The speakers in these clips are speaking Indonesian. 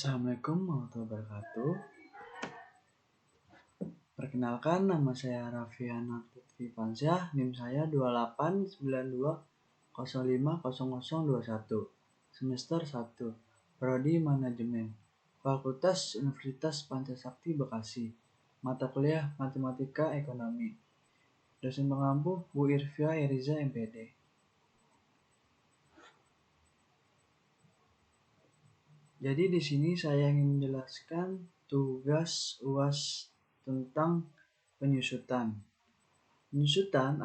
Assalamualaikum warahmatullahi wabarakatuh. Perkenalkan, nama saya Raffiana Lutfi Fansyah, NIM saya 2892050021, semester 1, Prodi Manajemen, Fakultas Universitas Pancasakti Bekasi, mata kuliah Matematika Ekonomi. Dosen pengampu Bu Irfia Eriza MPD. Jadi di sini saya ingin menjelaskan tugas UAS tentang penyusutan. Penyusutan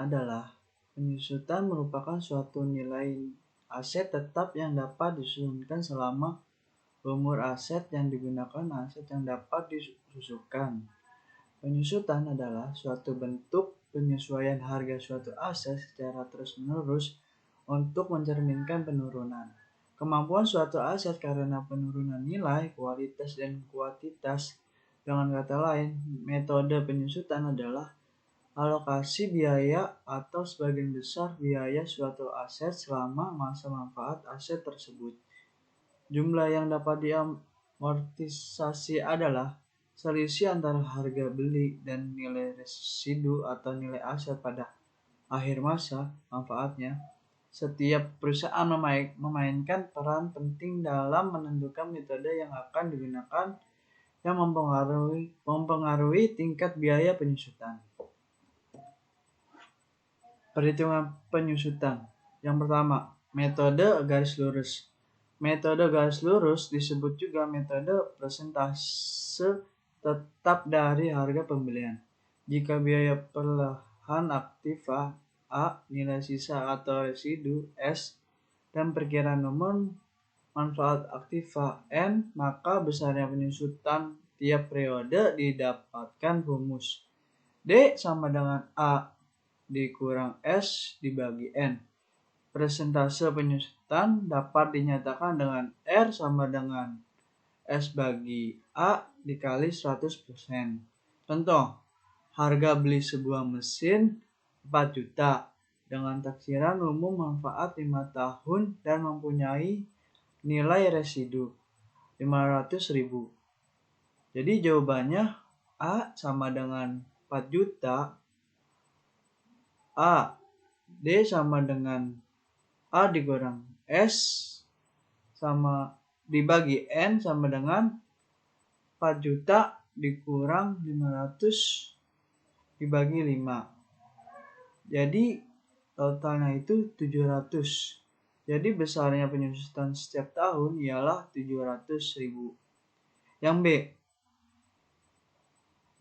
merupakan suatu nilai aset tetap yang dapat disusunkan selama umur aset yang digunakan aset yang dapat disusukan. Penyusutan adalah suatu bentuk penyesuaian harga suatu aset secara terus-menerus untuk mencerminkan penurunan kemampuan suatu aset karena penurunan nilai, kualitas, dan kuantitas. Dengan kata lain, metode penyusutan adalah alokasi biaya atau sebagian besar biaya suatu aset selama masa manfaat aset tersebut. Jumlah yang dapat diamortisasi adalah selisih antara harga beli dan nilai residu atau nilai aset pada akhir masa manfaatnya. Setiap perusahaan memainkan peran penting dalam menentukan metode yang akan digunakan yang mempengaruhi tingkat biaya penyusutan. Perhitungan penyusutan. Yang pertama, metode garis lurus. Metode garis lurus disebut juga metode persentase tetap dari harga pembelian. Jika biaya perlahan aktiva A, nilai sisa atau residu S, dan perkiraan nomor manfaat aktiva N, maka besarnya penyusutan tiap periode didapatkan rumus D sama dengan A dikurang S dibagi N. Persentase penyusutan dapat dinyatakan dengan R sama dengan S bagi A dikali 100%. Contoh, harga beli sebuah mesin 4 juta dengan taksiran umum manfaat 5 tahun dan mempunyai nilai residu 500.000. Jadi jawabannya A sama dengan 4 juta, A, D sama dengan A dikurang S sama dibagi N sama dengan 4 juta dikurang 500 dibagi 5. Jadi totalnya itu 700. Jadi besarnya penyusutan setiap tahun ialah 700.000. Yang B,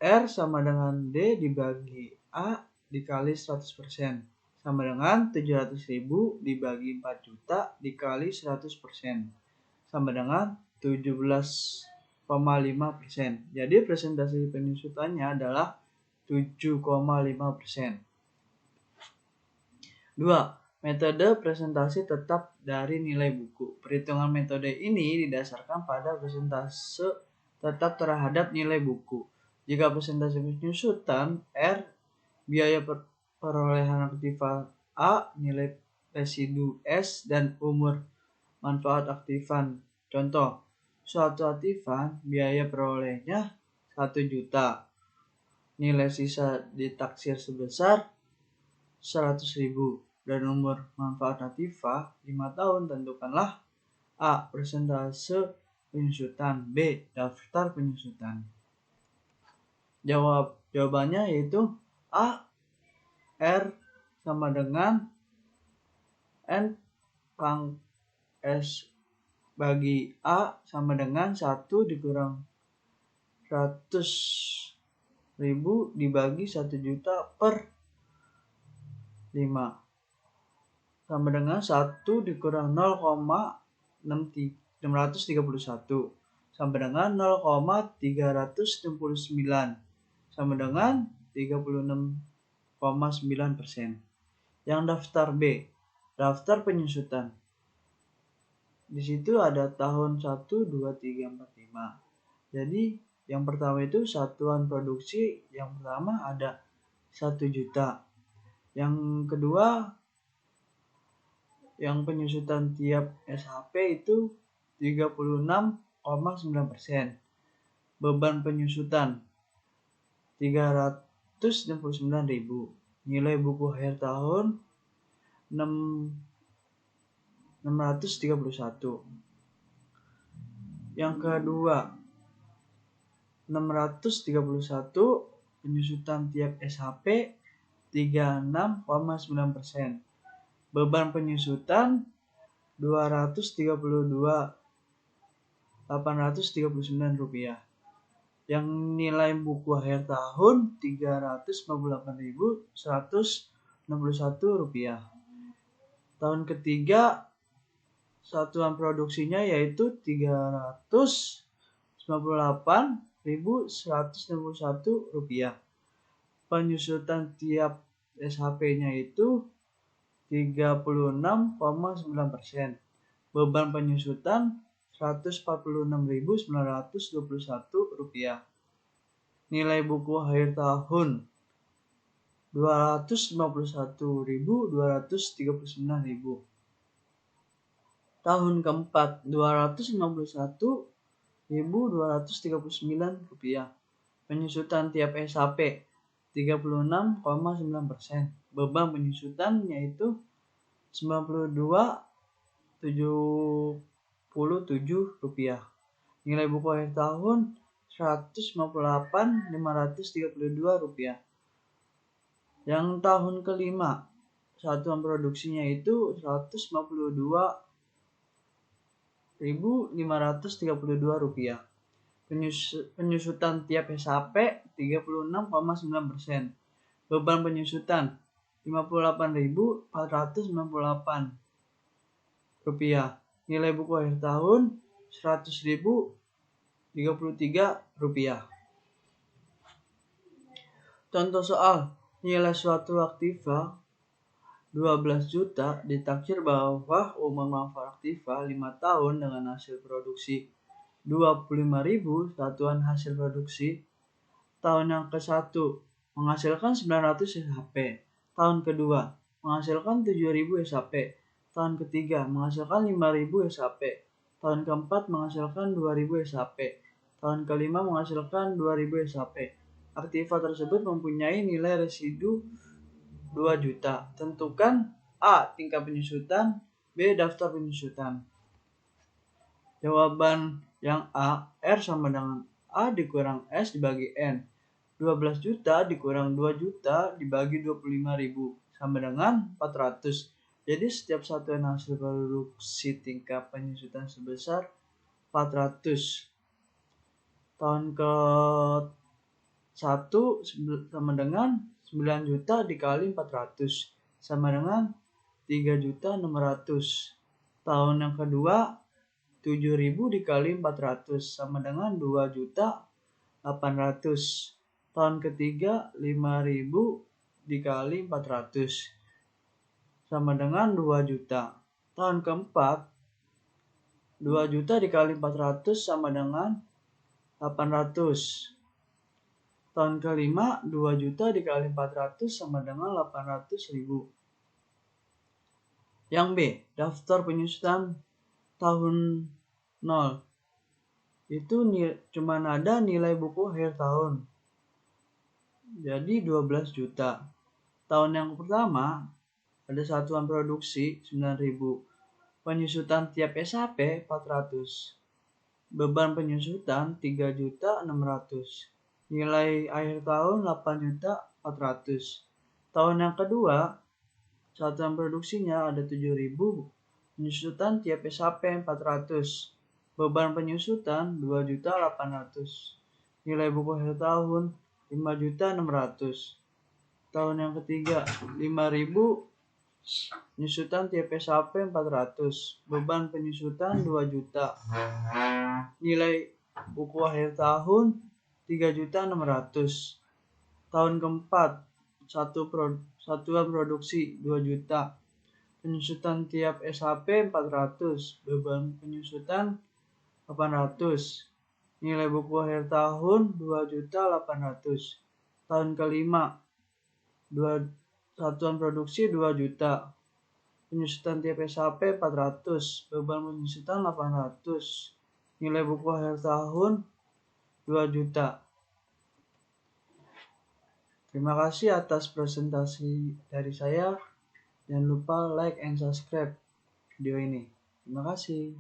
R sama dengan D dibagi A dikali 100% sama dengan 700.000 dibagi 4 juta dikali 100% sama dengan 17,5%. Jadi presentasi penyusutannya adalah 7,5%. 2. Metode presentasi tetap dari nilai buku. Perhitungan metode ini didasarkan pada persentase tetap terhadap nilai buku. Jika persentase penyusutan R, biaya perolehan aktiva A, nilai residu S, dan umur manfaat aktifan. Contoh, suatu aktifan biaya perolehnya 1 juta. Nilai sisa ditaksir sebesar 100.000 dan umur manfaat aktiva 5 tahun. Tentukanlah A, persentase penyusutan, B, daftar penyusutan. Jawabannya yaitu A, R sama dengan N pang S bagi A sama dengan 1 dikurang 100.000 dibagi 1 juta per 5 sama dengan 1 dikurang 0,631 sama dengan 0,369 sama dengan 36,9%. Yang daftar B, daftar penyusutan. Di situ ada tahun 1, 2, 3, 4, 5. Jadi yang pertama itu satuan produksi, yang pertama ada 1 juta. Yang kedua, yang penyusutan tiap SHP itu 36 Beban penyusutan 369.000. Nilai buku akhir tahun 631. Yang kedua 631, penyusutan tiap SHP 36,9%. Beban penyusutan 232.839 rupiah. Yang nilai buku akhir tahun 358.161 rupiah. Tahun ketiga satuan produksinya yaitu 398.161 rupiah. Penyusutan tiap SHP-nya itu 36,9%. Beban penyusutan 146.921 rupiah. Nilai buku akhir tahun 251.239.000. Tahun keempat 251.239 rupiah. Penyusutan tiap SHP 36,9%. Beban penyusutan yaitu 92.77 rupiah. Nilai buku akhir tahun 158.532 rupiah. Yang tahun kelima satuan produksinya itu 152.532 rupiah. Penyusutan tiap SHP 36,9%. Beban penyusutan 58.498 rupiah. Nilai buku akhir tahun 100.033 rupiah. Contoh soal, nilai suatu aktiva 12 juta ditaksir bahwa umur manfaat aktiva 5 tahun dengan hasil produksi 25.000 satuan hasil produksi. Tahun yang ke-1 menghasilkan 900 SHP. Tahun kedua menghasilkan 7.000 SHP. Tahun ketiga menghasilkan 5.000 SHP. Tahun keempat menghasilkan 2.000 SHP. Tahun kelima menghasilkan 2.000 SHP. Aktiva tersebut mempunyai nilai residu 2 juta. Tentukan A. Tingkat penyusutan, B. Daftar penyusutan. Jawaban yang A, R sama dengan A dikurang S dibagi N. 12 juta dikurang 2 juta dibagi 25.000 sama dengan 400. Jadi setiap satuan hasil produksi tingkat penyusutan sebesar 400. Tahun ke-1 sama dengan 9 juta dikali 400 sama dengan 3.600. Tahun yang kedua 7.000 dikali 400 sama dengan 2.800. Tahun ketiga 5.000 dikali 400 sama dengan 2 juta. Tahun keempat 2 juta dikali 400 sama dengan 800. Tahun kelima 2 juta dikali 400 sama dengan 800.000. Yang B, daftar penyusutan tahun 0. Itu cuma ada nilai buku akhir tahun. Jadi 12 juta. Tahun yang pertama ada satuan produksi 9.000. Penyusutan tiap SHP 400. Beban penyusutan 3.600. Nilai akhir tahun 8.400. Tahun yang kedua satuan produksinya ada 7.000. Penyusutan tiap SHP 400. Beban penyusutan 2.800. Nilai buku akhir tahun 5.600. Tahun yang ketiga 5.000. Penyusutan tiap SHP 400. Beban penyusutan 2 juta. Nilai buku akhir tahun 3.600. Tahun keempat satuan produksi 2 juta. Penyusutan tiap SHP 400. Beban penyusutan 800. Nilai buku akhir tahun 2.800. Tahun kelima satuan produksi 2 juta. Penyusutan tiap SHP 400. Beban penyusutan 800. Nilai buku akhir tahun 2 juta. Terima kasih atas presentasi dari saya. Jangan lupa like and subscribe video ini. Terima kasih.